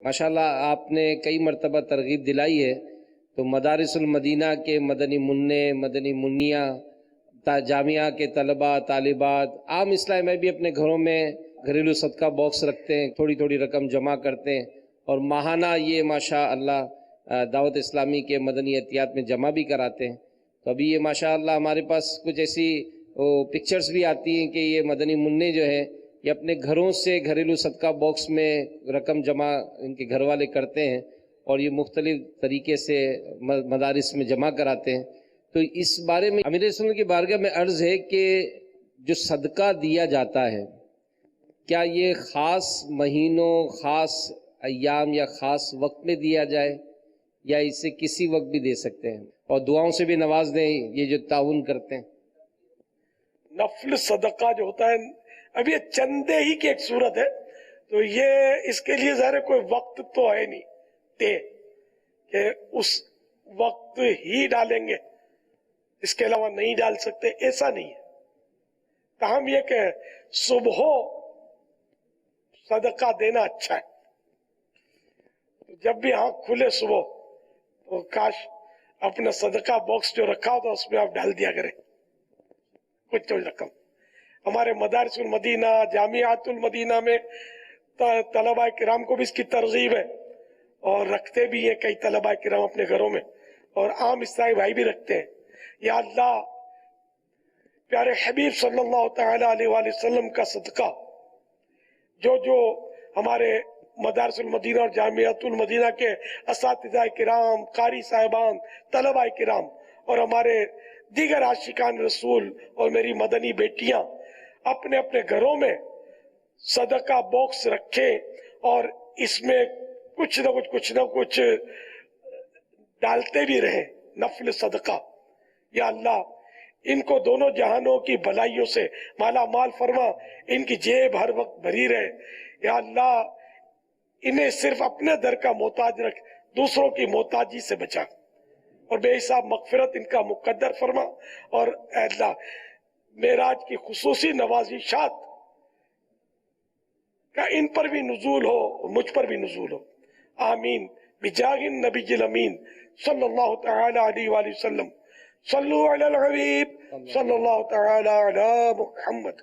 ماشاءاللہ آپ نے کئی مرتبہ ترغیب دلائی ہے، تو مدارس المدینہ کے مدنی منع، مدنی منیاں، جامعہ کے طلباء، طالبات، عام اسلامی میں بھی اپنے گھروں میں گھریلو صدقہ باکس رکھتے ہیں، تھوڑی تھوڑی رقم جمع کرتے ہیں، اور ماہانہ یہ ماشاءاللہ دعوت اسلامی کے مدنی احتیاط میں جمع بھی کراتے ہیں۔ تو ابھی یہ ماشاءاللہ ہمارے پاس کچھ ایسی پکچرز بھی آتی ہیں کہ یہ مدنی منع جو ہے یہ اپنے گھروں سے گھریلو صدقہ باکس میں رقم جمع ان کے گھر والے کرتے ہیں، اور یہ مختلف طریقے سے مدارس میں جمع کراتے ہیں۔ تو اس بارے میں امیر رسول کی بارگاہ میں عرض ہے کہ جو صدقہ دیا جاتا ہے، کیا یہ خاص مہینوں، خاص ایام یا خاص وقت میں دیا جائے، یا اسے کسی وقت بھی دے سکتے ہیں؟ اور دعاؤں سے بھی نواز دیں یہ جو تعاون کرتے ہیں۔ نفل صدقہ جو ہوتا ہے، اب یہ چندے ہی کی ایک صورت ہے، تو یہ اس کے لیے ظاہر کوئی وقت تو ہے نہیں تے کہ اس وقت ہی ڈالیں گے، اس کے علاوہ نہیں ڈال سکتے، ایسا نہیں ہے۔ تاہم یہ کہ صبح صدقہ دینا اچھا ہے، جب بھی آنکھ کھلے صبح تو کاش اپنا صدقہ باکس جو رکھا ہوتا اس میں آپ ڈال دیا کریں کچھ تو رقم۔ ہمارے مدارس المدینہ، جامعات المدینہ میں طلباء کرام کو بھی اس کی ترغیب ہے، اور رکھتے بھی ہیں کئی طلباء کرام اپنے گھروں میں، اور عام اسلامی بھائی بھی رکھتے ہیں۔ یا اللہ، پیارے حبیب صلی اللہ تعالی علیہ وآلہ وسلم کا صدقہ جو ہمارے مدارس المدینہ اور جامعات المدینہ کے اساتذہ کرام، قاری صاحبان، طلباء کرام، اور ہمارے دیگر عاشقان رسول اور میری مدنی بیٹیاں اپنے اپنے گھروں میں صدقہ باکس رکھیں، اور اس میں کچھ نہ کچھ ڈالتے بھی رہیں، نفل صدقہ۔ یا اللہ، ان کو دونوں جہانوں کی بلائیوں سے مالا مال فرما، ان کی جیب ہر وقت بھری رہے۔ یا اللہ، انہیں صرف اپنے در کا محتاج رکھ، دوسروں کی محتاجی سے بچا، اور بے حساب مغفرت ان کا مقدر فرما، اور اے اللہ معراج کی خصوصی نوازشات کا ان پر بھی نزول ہو، مجھ پر بھی نزول ہو، آمین بجاہ النبی الامین صلی اللہ تعالی علیہ وآلہ وسلم۔ صلو علی الحبیب صلی اللہ تعالی علی محمد۔